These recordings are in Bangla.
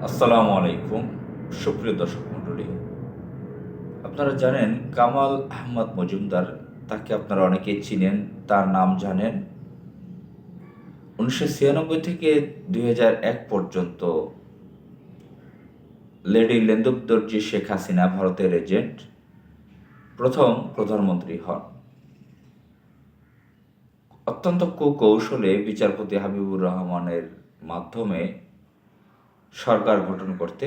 আসসালামু আলাইকুম, সুপ্রিয় দর্শক মণ্ডলী। আপনারা জানেন কামাল আহমদ মজুমদার, তাকে আপনারা অনেকেই চিনেন, তার নাম জানেন। 1996 থেকে 2001 পর্যন্ত লেডি লেন্দুবদর্জি শেখ হাসিনা ভারতের এজেন্ট প্রথম প্রধানমন্ত্রী হন। অত্যন্ত কুকৌশলে বিচারপতি হাবিবুর রহমানের মাধ্যমে সরকার গঠন করতে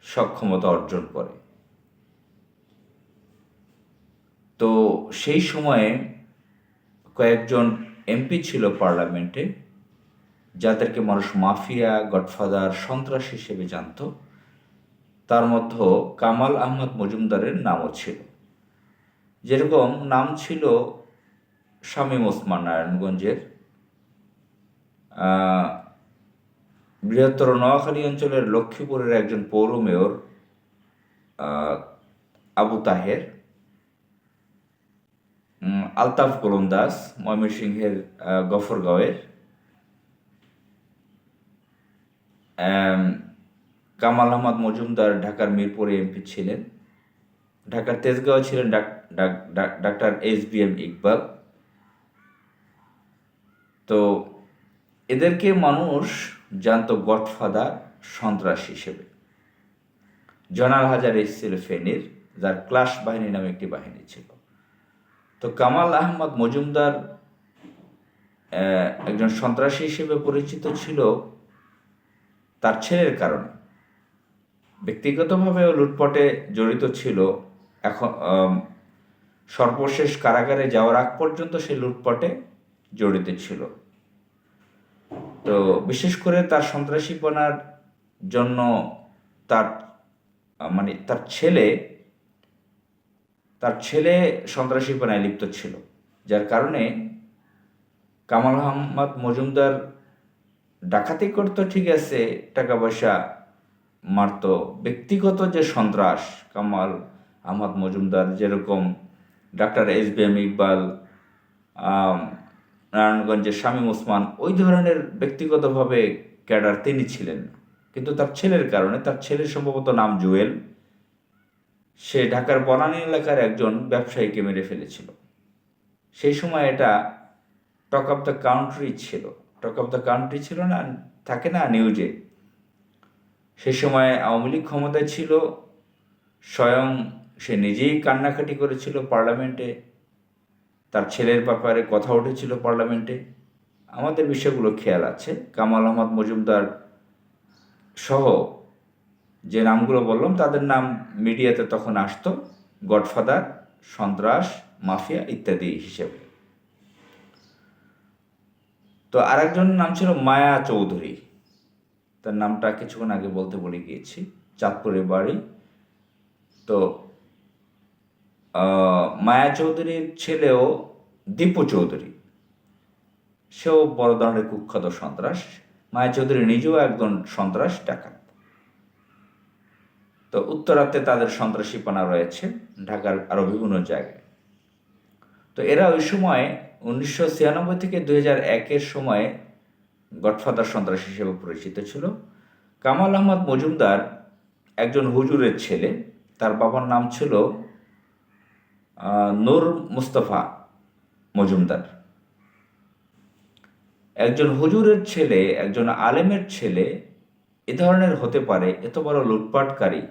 সক্ষমতা অর্জন করে। তো সেই সময়ে কয়েকজন এমপি ছিল পার্লামেন্টে, যাদেরকে মানুষ মাফিয়া, গডফাদার, সন্ত্রাস হিসেবে জানত। তার মধ্যে কামাল আহমদ মজুমদারের নামও ছিল। যেরকম নাম ছিল শামীম ওসমান নারায়ণগঞ্জের, বৃহত্তর নোয়াখালী অঞ্চলের লক্ষ্মীপুরের একজন পৌর মেয়র আবু তাহের, আলতাফ গোলন্দাজ ময়মনসিংহের গফরগাঁওয়ের, কামাল আহমদ মজুমদার ঢাকার মিরপুরে এমপি ছিলেন। ঢাকার তেজগাঁও ছিলেন ডাক্তার SBM ইকবাল। তো এদেরকে মানুষ জানত গডফাদার, সন্ত্রাস হিসেবে। জয়নাল হাজার ছিল ফেনীর, যার ক্লাস বাহিনী নামে একটি বাহিনী ছিল। তো কামাল আহমদ মজুমদার একজন সন্ত্রাসী হিসেবে পরিচিত ছিল তার ছেলের কারণে। ব্যক্তিগতভাবেও লুটপাটে জড়িত ছিল। এখন সর্বশেষ কারাগারে যাওয়ার আগ পর্যন্ত সে লুটপাটে জড়িত ছিল। তো বিশেষ করে তার সন্ত্রাসীপনার জন্য তার তার ছেলে সন্ত্রাসীপনায় লিপ্ত ছিল, যার কারণে কামাল আহমদ মজুমদার ডাকাতি করতো, ঠিক আছে, টাকা পয়সা মারত। ব্যক্তিগত যে সন্ত্রাস, কামাল আহমদ মজুমদার যেরকম ডাক্তার SBM ইকবাল, নারায়ণগঞ্জের শামীম ওসমান, ওই ধরনের ব্যক্তিগতভাবে ক্যাডার তিনি ছিলেন। কিন্তু তার ছেলের কারণে, তার ছেলের সম্ভবত নাম জুয়েল, সে ঢাকার বনানী এলাকার একজন ব্যবসায়ীকে মেরে ফেলেছিল। সেই সময় এটা টক অফ দ্য কান্ট্রি ছিল। টক অফ দ্য কান্ট্রি ছিল না, থাকে না নিউজে। সেই সময় আওয়ামী লীগ ক্ষমতায় ছিল, স্বয়ং সে নিজেই কান্নাকাটি করেছিল পার্লামেন্টে, তার ছেলের ব্যাপারে কথা উঠেছিল পার্লামেন্টে। আমাদের বিষয়গুলো খেয়াল আছে। কামাল আহমদ মজুমদার সহ যে নামগুলো বললাম, তাদের নাম মিডিয়াতে তখন আসতো গডফাদার, সন্ত্রাস, মাফিয়া ইত্যাদি হিসেবে। তো আরেকজন নাম ছিল মায়া চৌধুরী, তার নামটা কিছুক্ষণ আগে বলতে বলে গিয়েছি, চাঁদপুরের বাড়ি। তো মায়া চৌধুরীর ছেলেও দীপু চৌধুরী, সেও বড় ধরনের কুখ্যাত সন্ত্রাস। মায়া চৌধুরী নিজেও একজন সন্ত্রাস ডাকাত। তো উত্তরাতে তাদের সন্ত্রাসীপনা রয়েছে ঢাকার আরও বিভিন্ন জায়গায়। তো এরা ওই সময় 1996 থেকে 2001 সময়ে গডফাদার সন্ত্রাস হিসেবে পরিচিত ছিল। কামাল আহমদ মজুমদার একজন হুজুরের ছেলে। তার বাবার নাম ছিল নূর মুস্তফা মজুমদার। একজন হুজুরের ছেলে, একজন আলেমের ছেলে এ ধরনের হতে পারে, এত বড় লুটপাটকারী।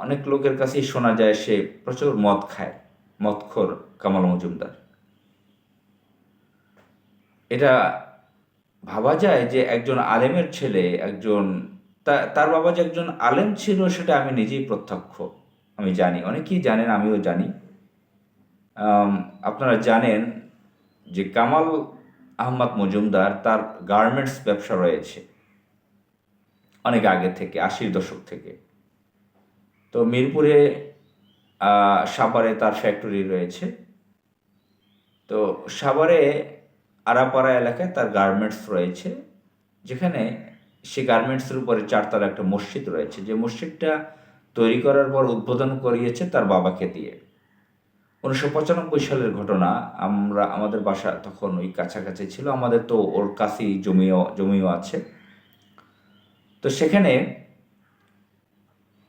অনেক লোকের কাছেই শোনা যায় সে প্রচুর মদ খায়, মদখোর কামাল মজুমদার। এটা ভাবা যায় যে একজন আলেমের ছেলে, তার বাবা যে একজন আলেম ছিল সেটা আমি নিজেই প্রত্যক্ষ, আমি জানি, অনেকেই জানেন, আমিও জানি। আপনারা জানেন যে কামাল আহমদ মজুমদার, তার গার্মেন্টস ব্যবসা রয়েছে অনেক আগে থেকে, 80-র দশক থেকে। তো মিরপুরে, সাভারে তার ফ্যাক্টরি রয়েছে। তো সাভারে আরাপাড়া এলাকায় তার গার্মেন্টস রয়েছে, যেখানে সে গার্মেন্টসের উপরে 4 তলা একটা মসজিদ রয়েছে, যে মসজিদটা তৈরি করার পর উদ্বোধন করিয়েছে তার বাবাকে দিয়ে। 1995 সালের ঘটনা। আমাদের বাসা তখন ওই কাছাকাছি ছিল, আমাদের তো ওর কাছেই জমিও আছে। তো সেখানে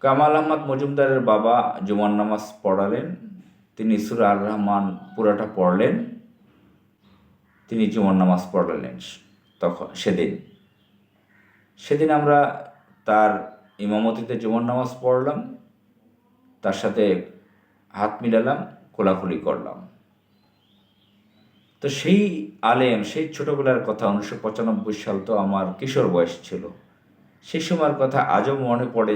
কামাল আহমদ মজুমদারের বাবা জুমার নামাজ পড়ালেন, তিনি সূরা আর রহমান পুরাটা পড়লেন, তিনি জুমার নামাজ পড়ালেন। তখন সেদিন আমরা তার ইমামতিতে জুমার নামাজ পড়লাম, তার সাথে হাত মিলালাম, কোলাকুলি করলাম। তো সেই আলেম, সেই ছোটবেলার কথা, 1995 সাল, তো আমার কিশোর বয়স ছিল। সেই সময়ের কথা আজও মনে পড়ে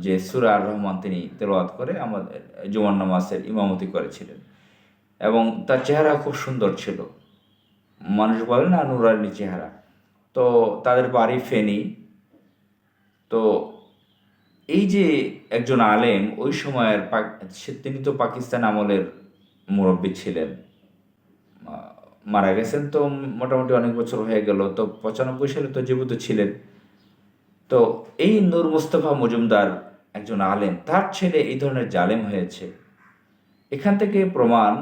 যে সূরা আর রহমান তিনি তেলাওয়াত করে আমাদের জুমার নামাজের ইমামতি করেছিলেন, এবং তার চেহারা খুব সুন্দর ছিল। মানুষ বলে না নুরানি চেহারা। তো তাদের বাড়ি ফেনী। তো এই যে একজন আলেম, ওই সময়ের তিনি তো পাকিস্তান আমলের মুরব্বী ছিলেন, মারা গেছেন তো মোটামুটি অনেক বছর হয়ে গেল। তো 95 সালে তো জীবিত ছিলেন। তো এই নূর মুস্তফা মজুমদার একজন আলেম, তার ছেলে এই ধরনের জালেম হয়েছে। এখান থেকে প্রমাণ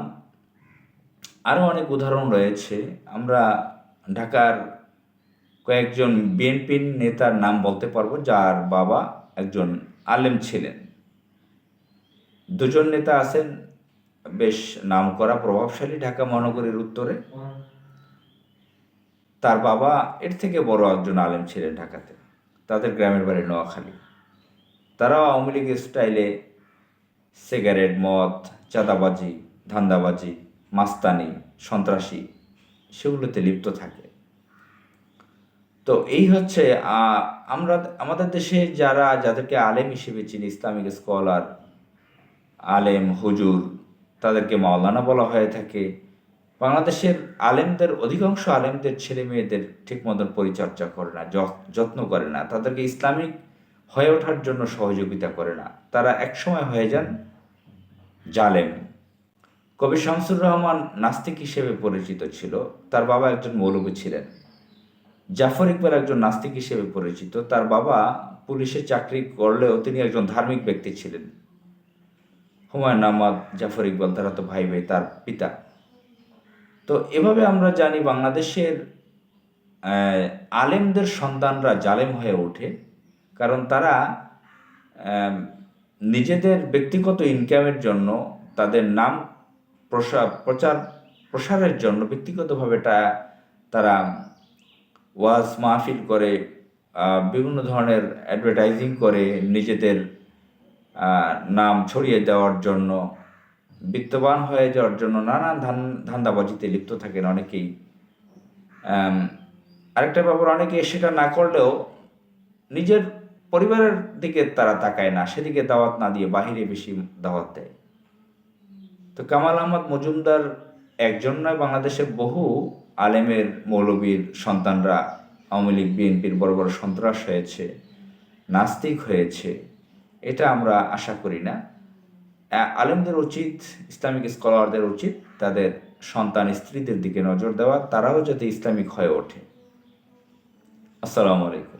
আরও অনেক উদাহরণ রয়েছে। আমরা ঢাকার কয়েকজন বিএনপি নেতার নাম বলতে পারবো যার বাবা একজন আলেম ছিলেন। দুজন নেতা আছেন বেশ নামকরা প্রভাবশালী ঢাকা মহানগরীর উত্তরে, তার বাবা এর থেকে বড় একজন আলেম ছিলেন ঢাকাতে, তাদের গ্রামের বাড়ি নোয়াখালী। তারাও আওয়ামী লীগের স্টাইলে সিগারেট, মদ, চাঁদাবাজি, ধান্দাবাজি, মাস্তানি, সন্ত্রাসী সেগুলোতে লিপ্ত থাকে। তো এই হচ্ছে আমরা আমাদের দেশে যাদেরকে আলেম হিসেবে চিনি, ইসলামিক স্কলার, আলেম, হুজুর, তাদেরকে মাওলানা বলা হয়ে থাকে। বাংলাদেশের আলেমদের, অধিকাংশ আলেমদের ছেলে মেয়েদের ঠিক মতন পরিচর্যা করে না, যত্ন করে না, তাদেরকে ইসলামিক হয়ে ওঠার জন্য সহযোগিতা করে না। তারা একসময় হয়ে যান জালেম। কবি শামসুর রহমান নাস্তিক হিসেবে পরিচিত ছিল, তার বাবা একজন মৌলবী ছিলেন। জাফর ইকবাল একজন নাস্তিক হিসেবে পরিচিত, তার বাবা পুলিশে চাকরি করলেও তিনি একজন ধার্মিক ব্যক্তি ছিলেন। হুমায়ুন আহমদ, জাফর ইকবাল, তারা তো ভাই ভাই, তার পিতা। তো এভাবে আমরা জানি বাংলাদেশের আলেমদের সন্তানরা জালেম হয়ে ওঠে, কারণ তারা নিজেদের ব্যক্তিগত ইনকামের জন্য, তাদের নাম প্রসারের জন্য ব্যক্তিগতভাবে তারা ওয়াজ মাহফিল করে, বিভিন্ন ধরনের অ্যাডভার্টাইজিং করে, নিজেদের নাম ছড়িয়ে দেওয়ার জন্য, বিত্তবান হয়ে যাওয়ার জন্য নানান ধান্দাবাজিতে লিপ্ত থাকেন অনেকেই। আরেকটা ব্যাপার, অনেকে সেটা না করলেও নিজের পরিবারের দিকে তারা তাকায় না, সেদিকে দাওয়াত না দিয়ে বাহিরে বেশি দাওয়াত দেয়। তো কামাল আহমদ মজুমদার একজন নয়, বাংলাদেশের বহু আলেমের, মৌলবীর সন্তানরা আওয়ামী লীগ বিএনপির বড় বড় সন্ত্রাস হয়েছে, নাস্তিক হয়েছে, এটা আমরা আশা করি না। আলেমদের উচিত, ইসলামিক স্কলারদের উচিত তাদের সন্তান স্ত্রীদের দিকে নজর দেওয়া, তারাও যাতে ইসলামিক হয়ে ওঠে। আসসালামু আলাইকুম।